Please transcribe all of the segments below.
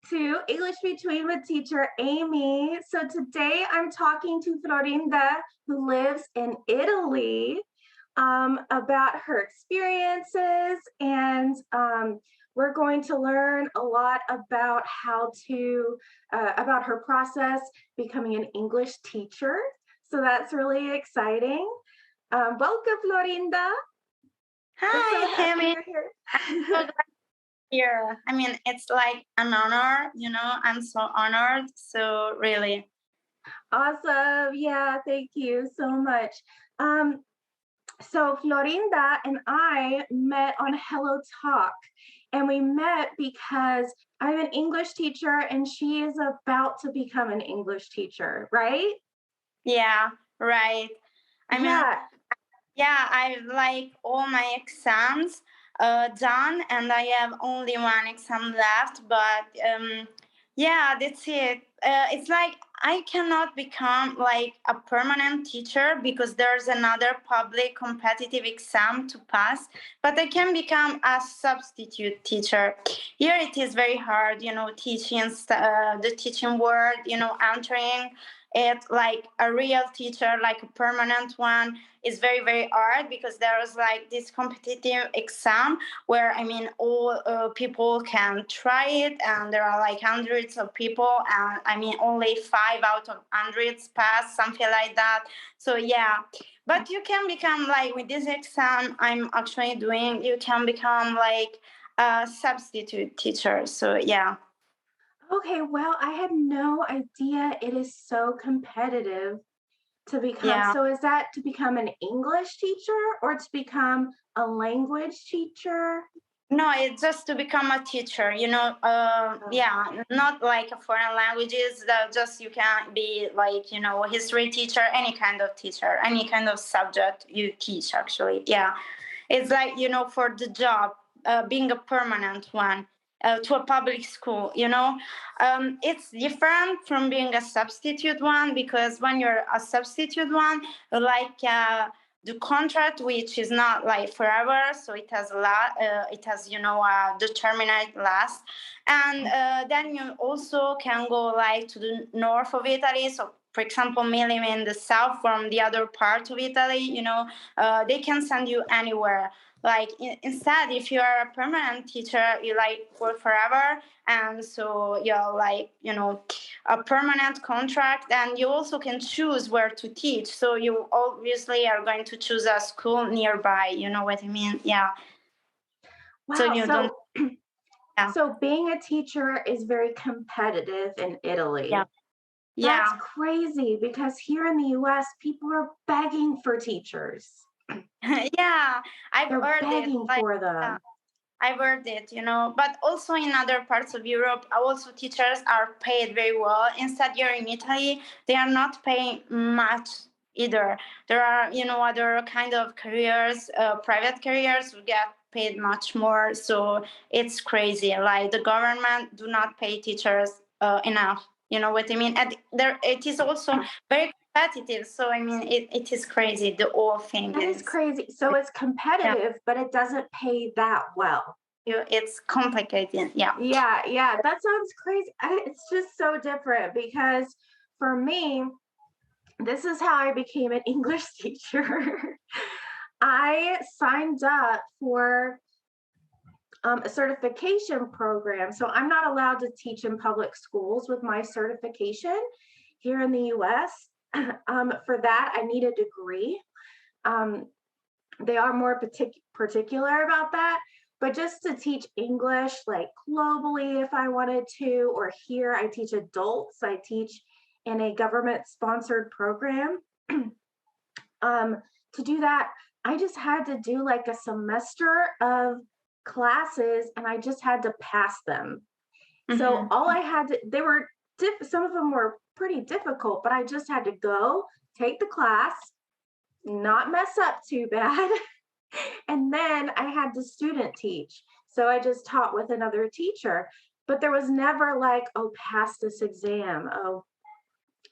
to English Between with teacher Amy. So today I'm talking to Florinda, who lives in Italy, about her experiences, and we're going to learn a lot about about her process becoming an English teacher. So that's really exciting. Welcome, Florinda. I'm so Hi, happy Amy. you're here. I'm so glad you're here. I mean, it's like an honor, I'm so honored. So, really. Awesome. Yeah, thank you so much. Um, so Florinda and I met on HelloTalk, and we met because I'm an English teacher and she is about to become an English teacher, right? Yeah, right. I mean, Yeah. yeah, I like all my exams done, and I have only one exam left. But yeah, that's it. It's like I cannot become like a permanent teacher because there's another public competitive exam to pass. But I can become a substitute teacher. Here it is very hard, teaching the teaching world, entering it like a real teacher, like a permanent one is very very hard because there's like this competitive exam where I mean all people can try it, and there are like hundreds of people, and I mean only 5 out of hundreds pass, something like that. So yeah, but you can become like with this exam I'm actually doing, you can become like a substitute teacher. So yeah. Okay, well, I had no idea it is so competitive to become. Yeah. So is that to become an English teacher or to become a language teacher? No, it's just to become a teacher, Oh. yeah, not like a foreign languages, that just you can be like, a history teacher, any kind of teacher, any kind of subject you teach, actually. Yeah. It's like, for the job, being a permanent one. To a public school, it's different from being a substitute one, because when you're a substitute one, like the contract, which is not like forever, so it has a lot, it has a determined last, and then you also can go like to the north of Italy. So for example, me living in the south from the other part of Italy, they can send you anywhere. Like instead, if you are a permanent teacher, you like work forever, and so you're like a permanent contract, and you also can choose where to teach. So you obviously are going to choose a school nearby. You know what I mean? Yeah. So Wow. you don't. So Yeah. so being a teacher is very competitive in Yeah. Italy. That's Yeah. crazy because here in the US, people are begging for teachers. Yeah. I've They're heard it. begging Like. for them. I've heard it, but also in other parts of Europe, also teachers are paid very well. Instead, here in Italy, they are not paying much either. There are, other kind of careers, private careers who get paid much more. So it's crazy. Like the government do not pay teachers enough. You know what I mean? And there, it is also very competitive. So I mean, it is crazy. The whole thing That is is. crazy. So it's Yeah. competitive, but it doesn't pay that well. It's complicated. Yeah. Yeah, yeah, that sounds crazy. It's just so different because for me, this is how I became an English teacher. I signed up for a certification program. So I'm not allowed to teach in public schools with my certification here in the US. For that, I need a degree. Um, they are more particular about that. But just to teach English like globally, if I wanted to, or here I teach adults, I teach in a government sponsored program. To do that, I just had to do like a semester of classes and I just had to pass them. So Mm-hmm. all I had to, they were, some of them were pretty difficult, but I just had to go take the class, not mess up too bad. And then I had the student teach. So I just taught with another teacher. But there was never like, oh, pass this exam. Oh,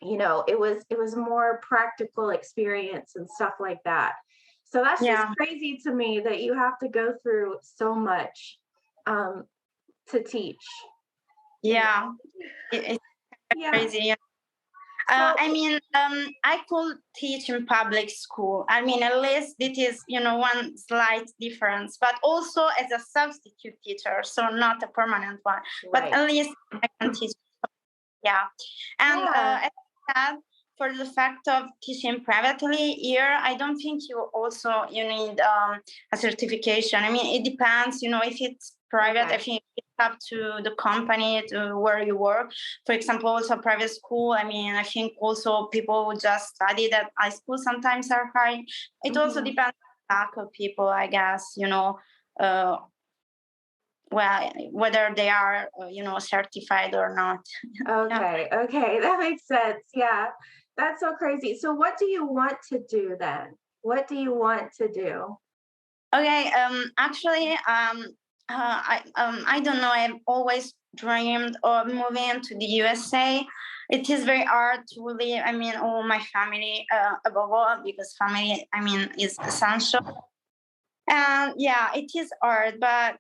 it was more practical experience and stuff like that. So that's just Yeah. crazy to me that you have to go through so much to teach. Yeah, it's Yeah. crazy. I could teach in public school. I mean, at least it is, one slight difference, but also as a substitute teacher, so not a permanent one. But Right. at least I can teach. Yeah. And as I said, for the fact of teaching privately here, I don't think you need a certification. I mean, it depends, if it's private, I think it's up to the company to where you work. For example, also private school, I mean, I think also people who just studied at high school sometimes are hiring. It also depends on the lack of people, I guess, uh, well, whether they are, certified or not. Okay. Okay. That makes sense. Yeah. That's so crazy. So what do you want to do then? What do you want to do? Okay. Actually, I don't know. I've always dreamed of moving to the USA. It is very hard to leave. I mean, all my family above all, because family, I mean, is essential. And yeah, it is hard, but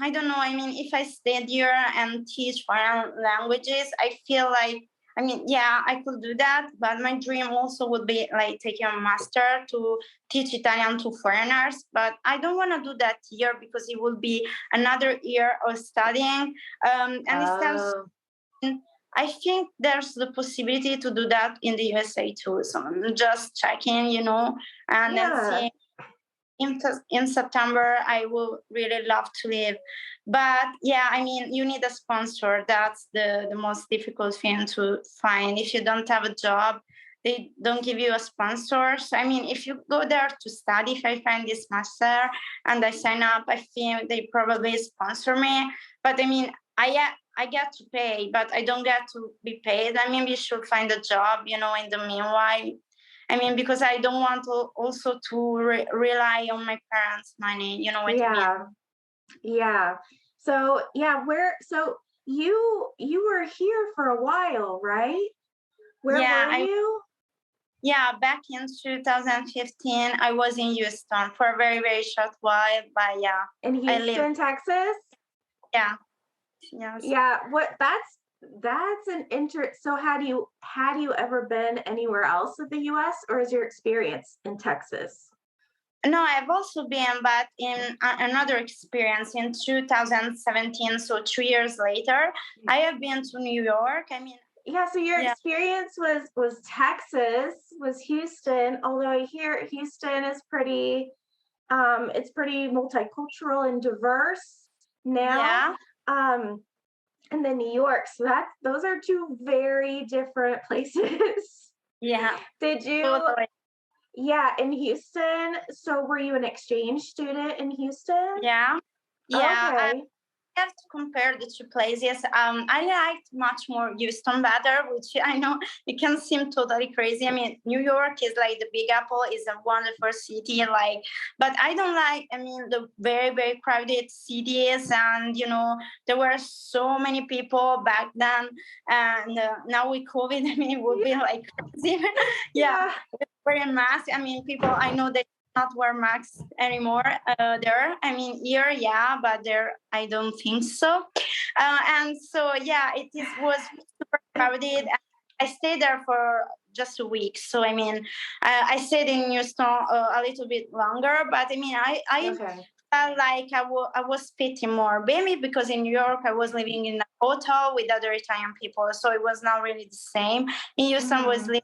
I don't know. I mean, if I stayed here and teach foreign languages, I feel like, I mean, yeah, I could do that, but my dream also would be like taking a master to teach Italian to foreigners. But I don't want to do that here because it will be another year of studying. And instead, I think there's the possibility to do that in the USA too. So I'm just checking, and then seeing in September, I will really love to live. But yeah, I mean, you need a sponsor. That's the most difficult thing to find. If you don't have a job, they don't give you a sponsor. So, I mean, if you go there to study, if I find this master and I sign up, I think they probably sponsor me. But I mean, I get to pay, but I don't get to be paid. I mean, we should find a job, in the meanwhile. I mean, because I don't want to also to rely on my parents' money. You know what I mean? Yeah. So so you were here for a while, right? Where Yeah, were you? back in 2015, I was in Houston for a very, very short while, but yeah, In I live. Houston, Texas? Yeah, yes. Yeah, that's an so had you ever been anywhere else in the US, or is your experience in Texas? No, I've also been, but in another experience in 2017, so 2 years later, I have been to New York. I mean, Yeah, so your yeah, experience was Texas, was Houston, although I hear Houston is it's pretty multicultural and diverse now. yeah, Um and then New York. So those are two very different places. yeah, Did you totally. Yeah, in Houston. So were you an exchange student in Houston? Yeah, yeah. Okay. Have to compare the two places. I liked much more Houston better, which I know it can seem totally crazy. I mean, New York is like the Big Apple, is a wonderful city, but I don't like. I mean, the very very crowded cities, and there were so many people back then, and now with COVID, I mean, it would be like crazy. Yeah, Yeah. very mass. I mean, people I know they not wear masks anymore there. I mean, here, yeah, but there, I don't think so. And so, yeah, was super crowded. I stayed there for just a week. So, I mean, I stayed in Houston a little bit longer, but I mean, I Okay. felt like I was fitting more. Maybe because in New York, I was living in a hotel with other Italian people. So it was not really the same. In Houston, was living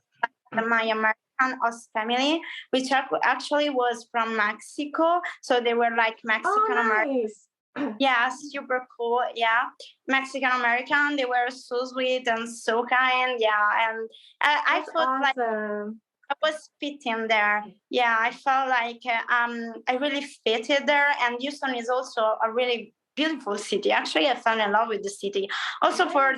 with my American host family, which actually was from Mexico. So they were like Mexican American. Oh, nice. Yeah, super cool. Yeah, Mexican American. They were so sweet and so kind. Yeah, and I That's felt like awesome. I was fitting there. Yeah, I felt like I really fitted there. And Houston is also a really beautiful city. Actually, I fell in love with the city. Also for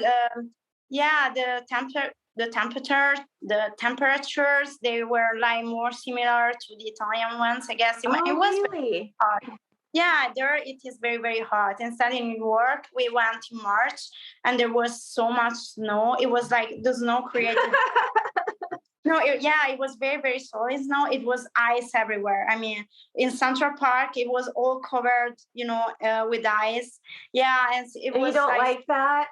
the temperatures, they were like more similar to the Italian ones. I guess it Oh, was very really? hot. Yeah, there it is very very hot. Instead in New York, we went in March, and there was so much snow. It was like the snow created. No, it was very, very solid snow. It was ice everywhere. I mean, in Central Park, it was all covered, with ice. Yeah, and it And you was don't ice. like that?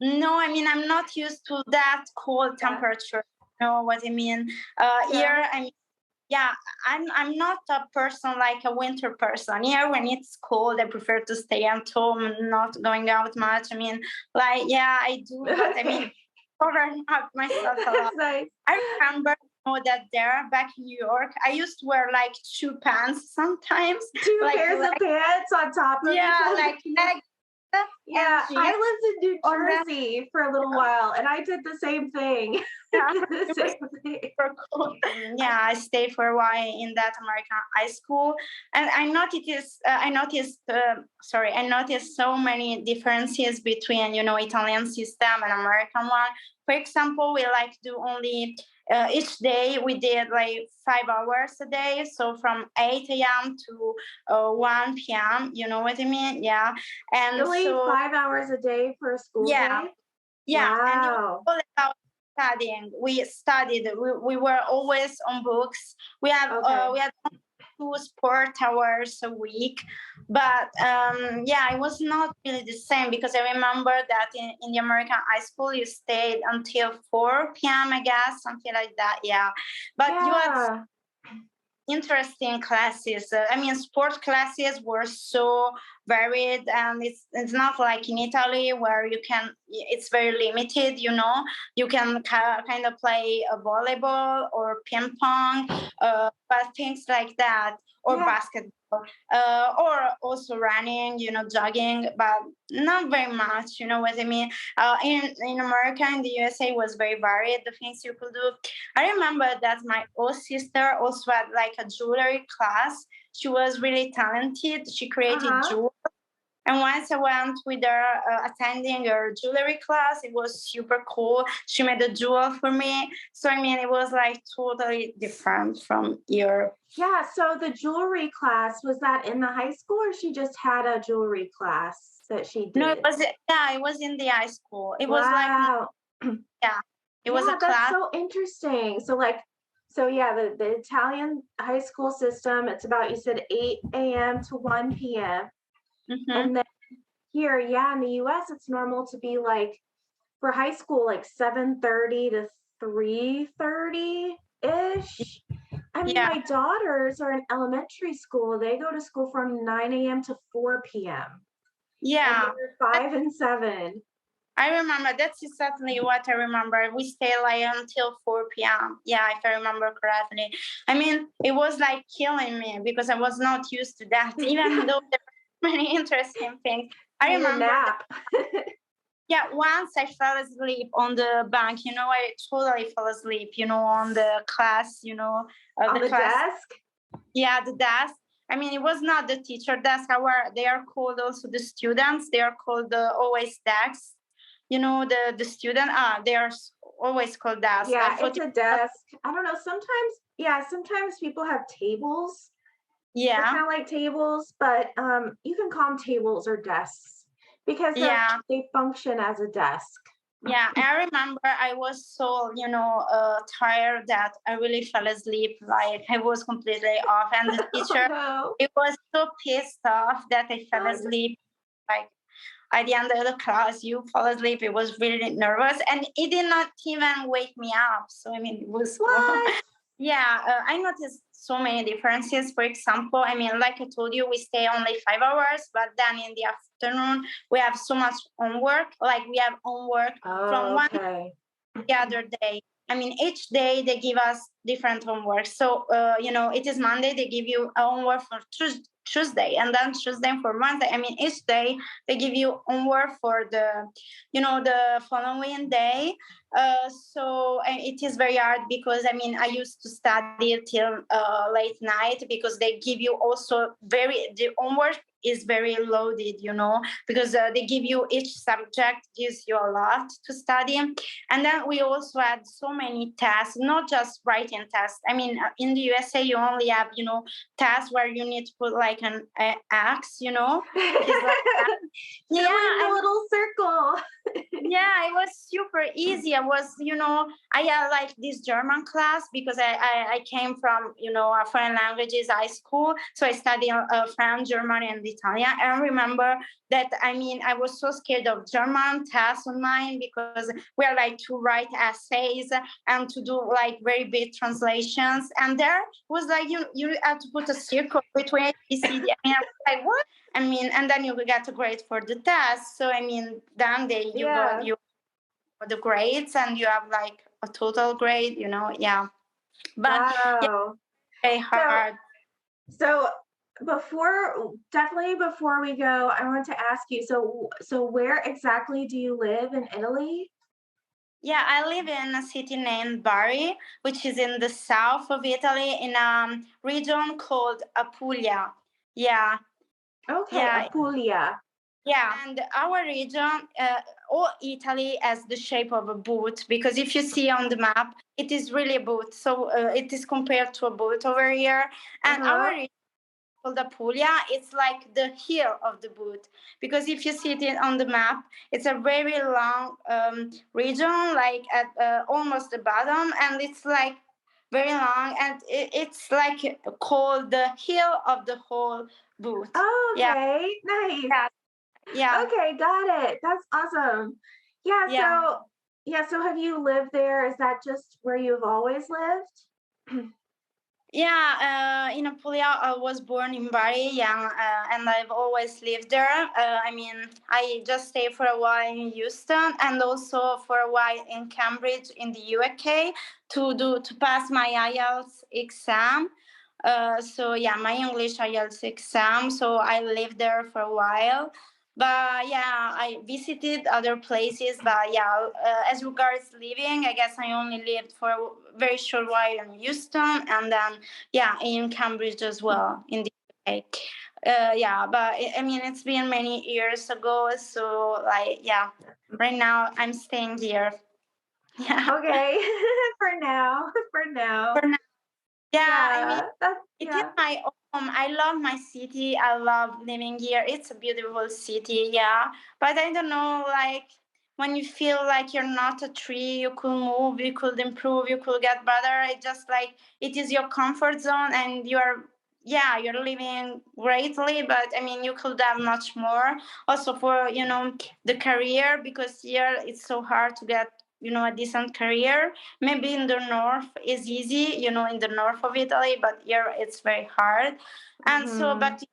No, I mean, I'm not used to that cold Yeah. temperature. You know what I mean? Here, Yeah. I mean, yeah, I'm not a person like a winter person. Here, when it's cold, I prefer to stay at home, not going out much. I mean, like, yeah, I do, but I mean, Okay. cover up myself a lot. Nice. I remember, that there back in New York, I used to wear like two pants sometimes, Two like, pairs of pants on top of each yeah, other. like leggings and Yeah, I jeans lived in New on them. Jersey for a little while, and I did the same thing. I Yeah, did the it was same thing. super cool. Yeah, I stayed for a while in that American high school, and I noticed so many differences between Italian system and American one. For example, we like do only each day we did like 5 hours a day, so from 8 a.m. to 1 p.m. You know what I mean? Yeah, and Really? so 5 hours a day for a school yeah, day? yeah, and it was Wow. all about studying. We studied. We were always on books. Okay. We had 2 sport hours a week, but yeah, it was not really the same because I remember that in the American high school you stayed until 4 p.m. I guess, something like that. Yeah, but you had Yeah. interesting classes. I mean, sport classes were so varied, and it's not like in Italy where it's very limited. You can kind of play a volleyball or ping pong, but things like that, or Yeah. basketball, or also running. Jogging, but not very much. You know what I mean? In America, in the USA, was very varied. The things you could do. I remember that my old sister also had like a jewelry class. She was really talented. She created Uh-huh. jewelry. And once I went with her attending her jewelry class, it was super cool. She made a jewel for me. So, I mean, it was like totally different from your. Yeah, so the jewelry class, was that in the high school or she just had a jewelry class that she No, did? it was in the high school. It was like, Wow. yeah, it was a Yeah, that's class. so interesting. So yeah, the Italian high school system, it's about, you said 8 a.m. to 1 p.m. Mm-hmm. And then here, yeah, in the US, it's normal to be like for high school, like 7:30 to 3:30-ish. I mean, Yeah, my daughters are in elementary school. They go to school from 9 a.m. to 4 p.m. And yeah. they're 5 and 7. I remember that's exactly what I remember. We stayed like until 4 p.m. Yeah, if I remember correctly. I mean, it was like killing me because I was not used to that, even though there were many interesting things. I Need a remember that, nap. yeah, once I fell asleep on the bank, I totally fell asleep, on the class, On the the class, desk? yeah, the desk. I mean, it was not the teacher desk. They are called also the students. They are called the always desks. The student. They are always called desks. I Yeah, thought it's it a was, desk. I don't know. Sometimes people have tables. They're yeah, kind of like tables, but you can call them tables or desks because yeah. they function as a desk. Yeah, I remember I was so, tired that I really fell asleep. Like I was completely off, and the Oh teacher, no. it was so pissed off that I fell Oh, no. asleep. Like at the end of the class, you fall asleep. It was really nervous, and it did not even wake me up. So I mean, it was What? yeah. I noticed so many differences. For example, I mean, like I told you, we stay only 5 hours, but then in the afternoon we have so much homework. Like we have homework from Oh, one okay. the other day. I mean, each day they give us different homework. So, it is Monday, they give you a homework for Tuesday, and then Tuesday for Wednesday. I mean, each day they give you homework for the following day. So it is very hard because, I mean, I used to study till late night because they give you also the homework is very loaded, because they give you each subject gives you a lot to study. And then we also had so many tests, not just writing tests. I mean, in the USA, you only have, tests where you need to put like like an axe, you know. He's like that. Still in the little circle. Yeah, it was super easy. I was, I had like this German class because I came from, a foreign languages high school. So I studied French, German, and Italian. And I remember that, I was so scared of German tests online because we are like to write essays and to do like very big translations. And there was like, you have to put a circle between A, B, C, D. I was like, what? And then you get a grade for the test. So then you got the grades and you have like a total grade, yeah. But wow. very hard. So before we go, I want to ask you, so where exactly do you live in Italy? Yeah, I live in a city named Bari, which is in the south of Italy in a region called Apulia. Yeah. Okay, Yeah. Apulia. Yeah, and our region, all Italy has the shape of a boot because if you see on the map, it is really a boot. So it is compared to a boot over here. And our region called Apulia, it's like the heel of the boot because if you see it on the map, it's a very long region, like at almost the bottom, and it's like very long, and it's like called the heel of the whole boot. Oh, okay, yeah. nice. Yeah. Okay, got it. That's awesome. Yeah. So have you lived there? Is that just where you've always lived? Yeah, in Apulia, I was born in Bari, yeah, and I've always lived there. I just stayed for a while in Houston and also for a while in Cambridge in the UK to pass my IELTS exam. So yeah, my English IELTS exam. So I lived there for a while. But yeah, I visited other places. But yeah, as regards living, I guess I only lived for a very short while in Houston and then, yeah, in Cambridge as well in the UK. Yeah, but it's been many years ago. So, like, yeah, right now I'm staying here. Yeah. Okay, for now. For now. Yeah, it is Yeah. my home. I love my city. I love living here. It's a beautiful city, yeah. But I don't know, like when you feel like you're not a tree, you could move, you could improve, you could get better. It just like it is your comfort zone and you're living greatly, but you could have much more. Also for, the career because here it's so hard to get, a decent career. Maybe in the north is easy, in the north of Italy, but here it's very hard. And so, but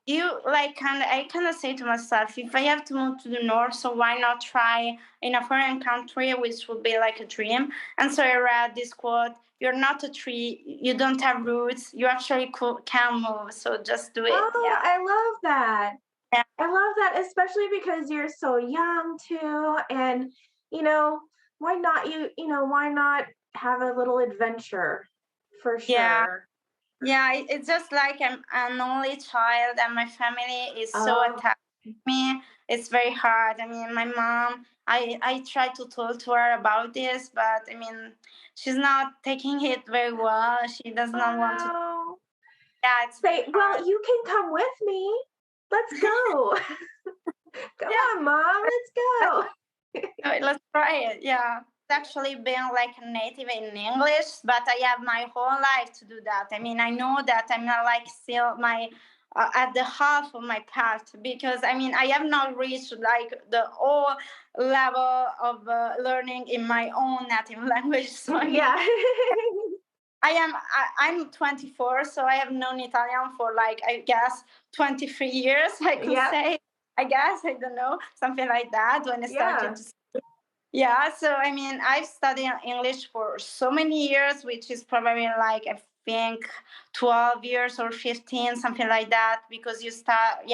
you like I kind of say to myself, if I have to move to the north, so why not try in a foreign country, which would be like a dream. And so I read this quote: "You're not a tree. You don't have roots. You actually can move. So just do it." Oh, yeah. I love that. Yeah. I love that, especially because you're so young too, and why not why not have a little adventure for Yeah. sure. Yeah, it's just like I'm an only child, and my family is so Oh. attached to me. It's very hard. My mom, I try to talk to her about this, but she's not taking it very well. She does not want to. No. Yeah, it's Say, very well, hard. you can come with me. Let's go. Come on, Mom, let's go. Let's try it. Yeah. It's actually been like a native in English, but I have my whole life to do that. I know that I'm not like still my at the half of my path because I have not reached like the whole level of learning in my own native language. So Yeah. I'm 24, so I have known Italian for like I guess 23 years. I could say. I guess I don't know something like that when I started to. Yeah, so I've studied English for so many years, which is probably like I think 12 years or 15, something like that, because you start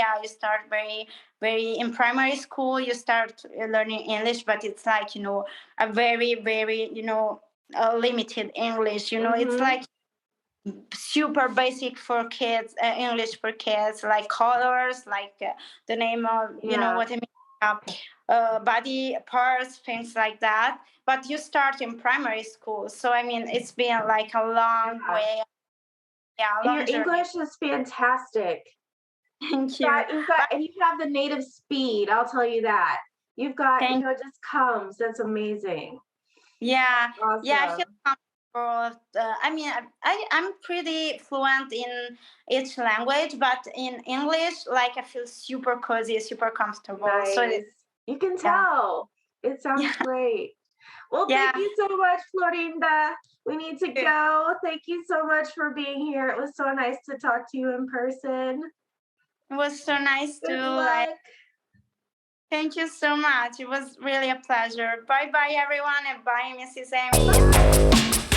very, very in primary school, you start learning English, but it's like, a very, very, limited English, it's like super basic for kids, English for kids, like colors, like the name of, what I mean, body parts, things like that. But you start in primary school. So, it's been like a long way. Yeah, And your long journey. English is fantastic. Thank you. But And you have the native speed, I'll tell you that. You've got, thank it just comes. That's amazing. Yeah, yeah, I feel Awesome. comfortable. I'm pretty fluent in each language, but in English, like I feel super cozy, super comfortable. So Nice. You can yeah, tell. It sounds yeah, great. Well, thank yeah. you so much, Florinda. We need to go. Thank you so much for being here. It was so nice to talk to you in person. It was so nice to Good like. luck. Thank you so much. It was really a pleasure. Bye bye, everyone, and bye, Mrs. Amy. Bye.